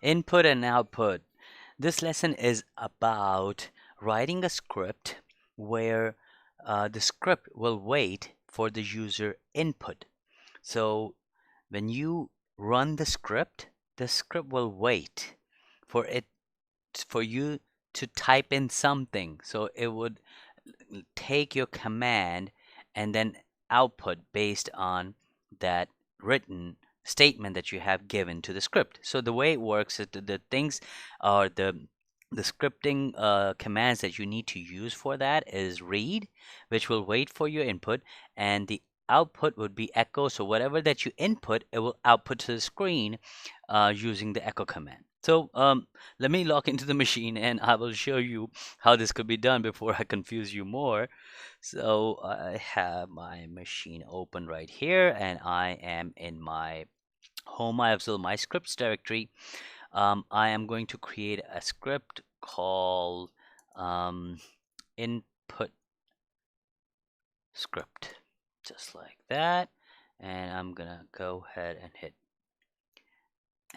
Input and output. This lesson is about writing a script where the script will wait for the user input. So when you run the script will wait for it for you to type in something. So it would take your command and then output based on that written statement that you have given to the script. So the way it works is the things or the scripting commands that you need to use for that is read, which will wait for your input, and the output would be echo. So whatever that you input, it will output to the screen using the echo command. So let me log into the machine and I will show you how this could be done before I confuse you more. So I have my machine open right here and I am in my home IFZL my scripts directory. I am going to create a script called um, input script, just like that. And I'm gonna go ahead and hit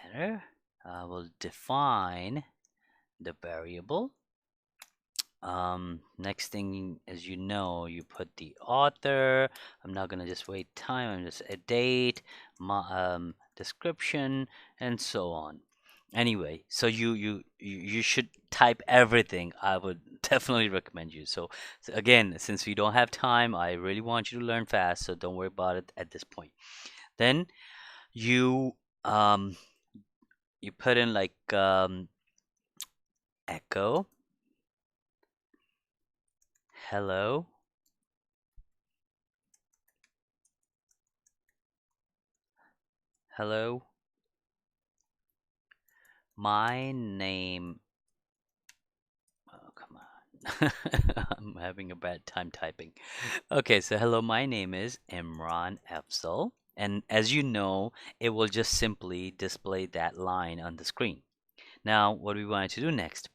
enter. I will define the variable. Next thing, as you know, you put the author. I'm not gonna just wait time. I'm just a date, description, and so on. Anyway, so you should type everything. I would definitely recommend you. So again, since we don't have time, I really want you to learn fast. So don't worry about it at this point. Then you um you put in like echo hello. Hello, my name. Oh, come on. I'm having a bad time typing. Okay, so hello, my name is Imran Afzal. And as you know, it will just simply display that line on the screen. Now, what we wanted to do next?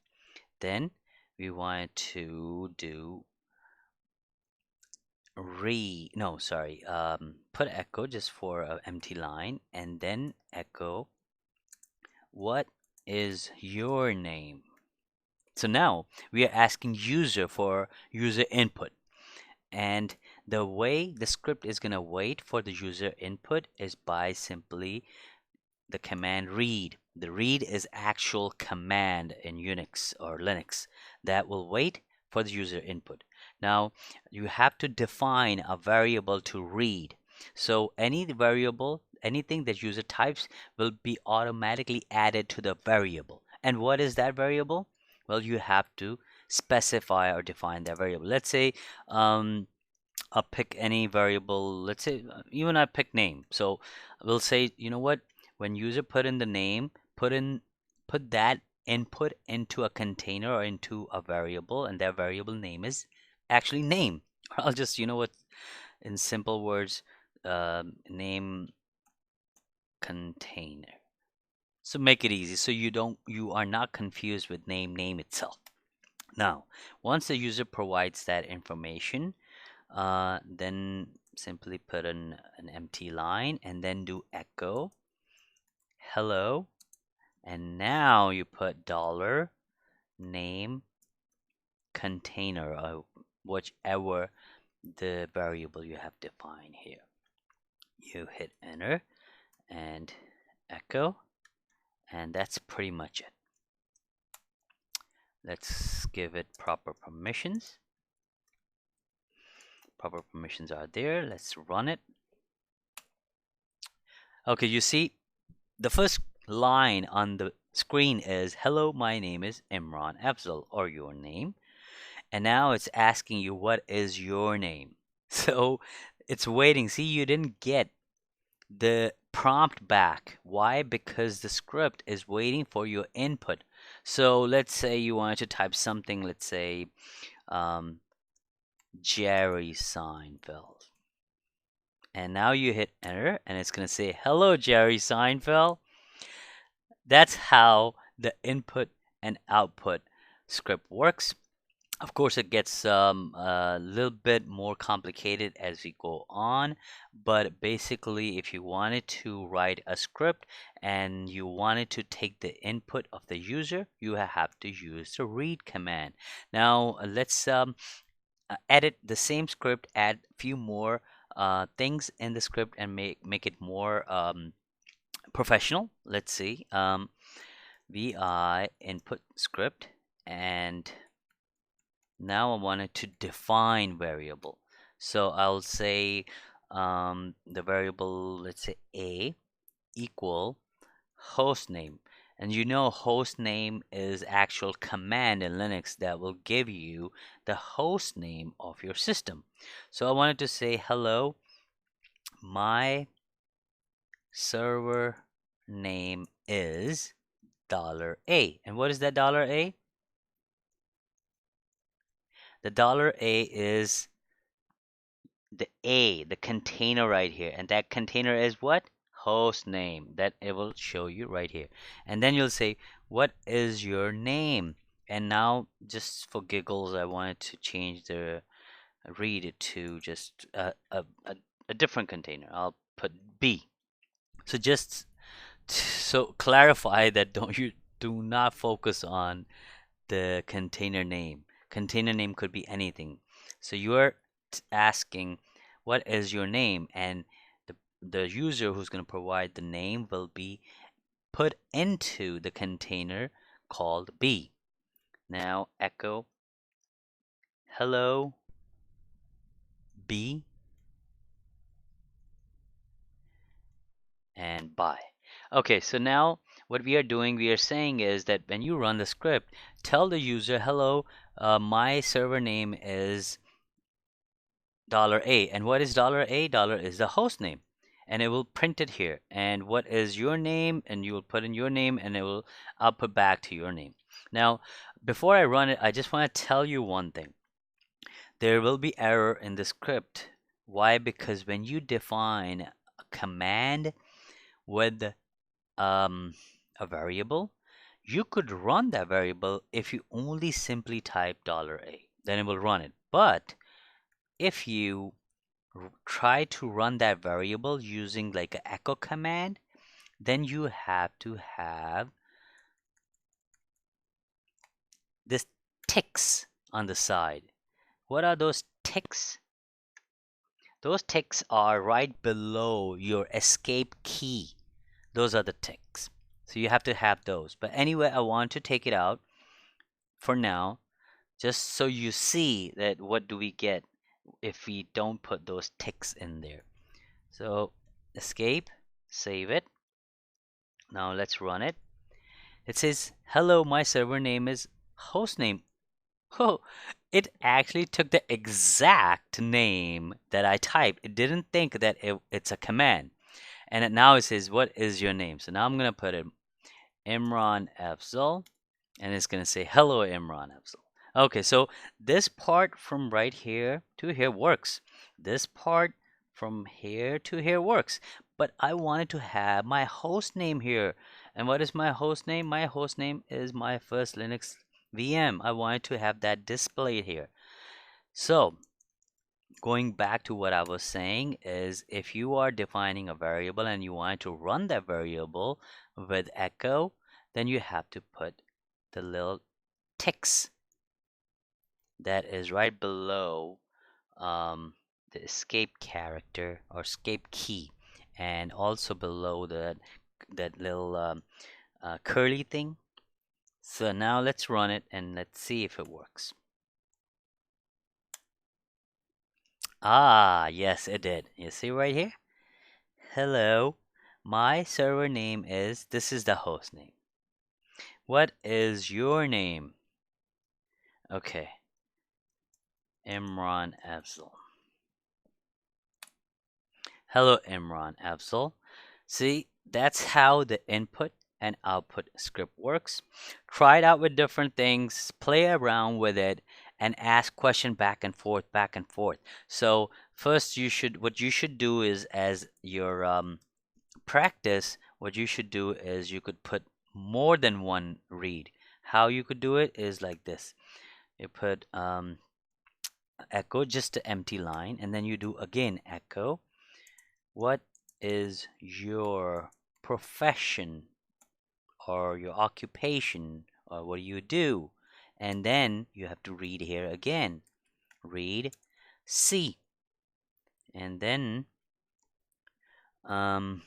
Then we wanted to do no, sorry, put echo just for an empty line and then echo, what is your name? So now we are asking user for user input. And the way the script is going to wait for the user input is by simply the command read. The read is actual command in Unix or Linux that will wait for the user input. Now you have to define a variable to read. So any variable, anything that user types will be automatically added to the variable. And what is that variable? Well, you have to specify or define that variable. Let's say I'll pick any variable. Let's say even I pick name. So we'll say, you know what? When user put in the name, put that input into a container or into a variable, and that variable name is actually name. I'll just, you know what, in simple words, name container. So make it easy so you are not confused with name itself. Now, once the user provides that information, then simply put in an empty line and then do echo hello, and now you put dollar name container or whichever the variable you have defined here. You hit enter and echo, and that's pretty much it. Let's give it proper permissions. Proper permissions are there. Let's run it. Okay, you see the first line on the screen is hello, my name is Imran Afzal, or your name. And now it's asking you what is your name. So it's waiting. See, you didn't get the prompt back. Why? Because the script is waiting for your input. So let's say you wanted to type something, let's say um, Jerry Seinfeld. And now you hit enter and it's going to say, hello, Jerry Seinfeld. That's how the input and output script works. Of course, it gets a little bit more complicated as we go on, but basically, if you wanted to write a script and you wanted to take the input of the user, you have to use the read command. Now, let's edit the same script, add a few more things in the script, and make it more professional. Let's see, vi input script, and now I wanted to define variable. So I'll say the variable, let's say a equal host name. And you know host name is actual command in Linux that will give you the host name of your system. So I wanted to say hello, my server name is $A. And what is that $A? The $A is the container right here. And that container is what? Host name. That it will show you right here. And then you'll say, what is your name? And now, just for giggles, I wanted to change the read it to just a different container. I'll put B. So just so clarify that you do not focus on the container name. Container name could be anything. So you're asking, what is your name? And the user who's going to provide the name will be put into the container called B. Now echo hello B and bye. Okay, so now what we are doing, we are saying is that when you run the script, tell the user, hello, my server name is $A. And what is $A? Dollar is the host name. And it will print it here. And what is your name? And you will put in your name and it will output back to your name. Now, before I run it, I just want to tell you one thing. There will be error in the script. Why? Because when you define a command with a variable, you could run that variable if you only simply type $A. Then it will run it. But if you try to run that variable using like an echo command, then you have to have this ticks on the side. What are those ticks? Those ticks are right below your escape key. Those are the ticks. So you have to have those. But anyway, I want to take it out for now, just so you see that what do we get if we don't put those ticks in there. So escape, save it. Now let's run it. It says, hello, my server name is hostname. Oh, it actually took the exact name that I typed. It didn't think that it's a command. And now it says, what is your name? So now I'm going to put it Imran Afzal. And it's going to say, hello, Imran Afzal. Okay, so this part from right here to here works. This part from here to here works. But I wanted to have my host name here. And what is my host name? My host name is my first Linux VM. I wanted to have that displayed here. So going back to what I was saying is, if you are defining a variable and you want to run that variable with echo, then you have to put the little ticks that is right below the escape character or escape key, and also below that little curly thing. So now let's run it and let's see if it works. Ah, yes, it did. You see right here? Hello, my server name is, this is the host name. What is your name? Okay, Imran Afzal. Hello, Imran Afzal. See, that's how the input and output script works. Try it out with different things, play around with it, and ask question back and forth, back and forth. So first, what you should do is, as your practice, what you should do is you could put more than one read. How you could do it is like this. You put echo, just an empty line, and then you do again echo. What is your profession or your occupation or what do you do? And then you have to read here again. Read C. And um,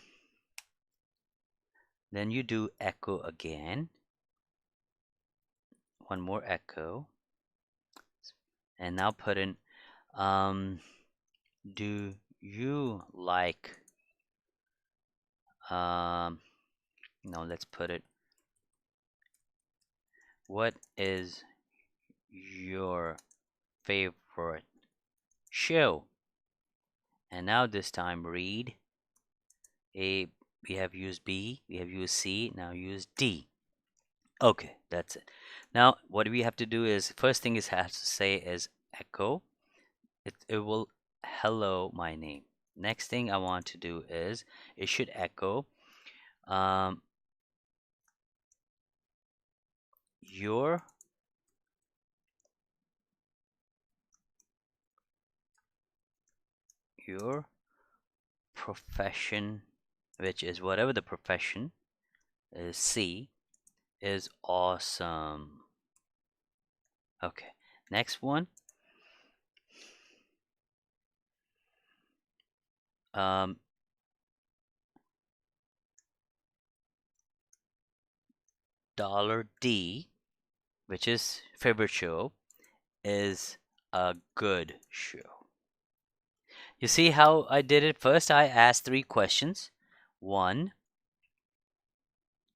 then you do echo again. One more echo. And now put in do you like no, let's put it, what is your favorite show? And now this time read A. We have used B, we have used C, now use D. Okay, that's it. Now what we have to do is first thing is has to say is echo. It will hello my name. Next thing I want to do is it should echo um, your your profession, which is whatever the profession is, C, is awesome. Okay, next one. Um, $D, which is favorite show, is a good show. You see how I did it? First, I asked three questions. One,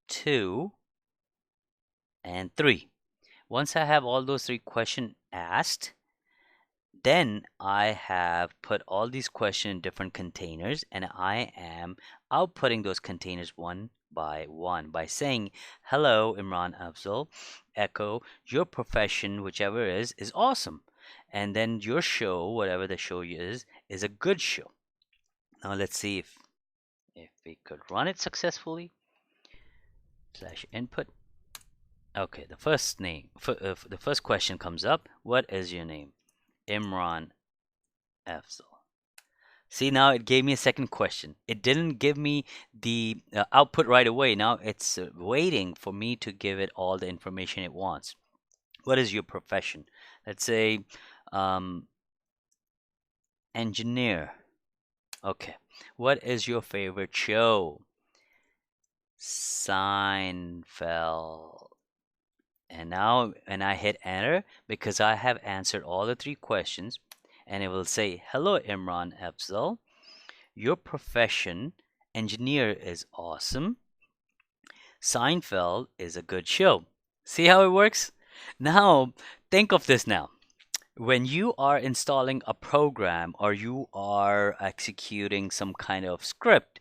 two, and three. Once I have all those three questions asked, then I have put all these questions in different containers and I am outputting those containers one by saying, hello, Imran Afzal, echo, your profession, whichever is awesome. And then your show, whatever the show is a good show. Now let's see if we could run it successfully. Slash input. Okay, the first name, the first question comes up. What is your name? Imran Afzal. See, now it gave me a second question. It didn't give me the output right away. Now it's waiting for me to give it all the information it wants. What is your profession? Let's say um, engineer. Okay. What is your favorite show? Seinfeld. And now when I hit enter, because I have answered all the three questions, and it will say, hello, Imran Afzal. Your profession, engineer, is awesome. Seinfeld is a good show. See how it works? Now, think of this now. When you are installing a program or you are executing some kind of script,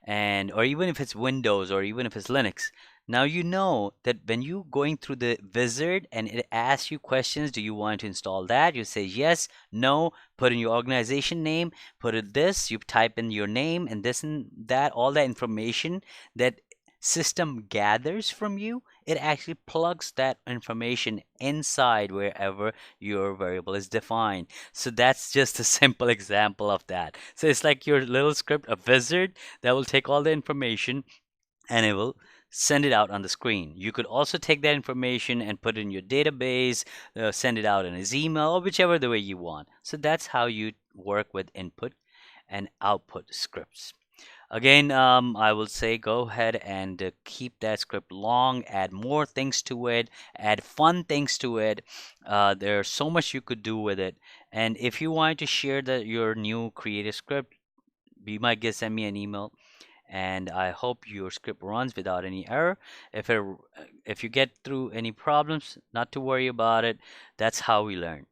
and or even if it's Windows or even if it's Linux, now you know that when you going through the wizard and it asks you questions, do you want to install that? You say yes, no, put in your organization name, put it this, you type in your name and this and that, all that information that system gathers from you, it actually plugs that information inside wherever your variable is defined. So that's just a simple example of that. So it's like your little script, a wizard that will take all the information and it will send it out on the screen. You could also take that information and put it in your database, send it out in his email, or whichever the way you want. So that's how you work with input and output scripts. Again, I will say go ahead and keep that script long, add more things to it, add fun things to it. There's so much you could do with it. And if you want to share your new creative script, be my guest, send me an email. And I hope your script runs without any error. If you get through any problems, not to worry about it. That's how we learn.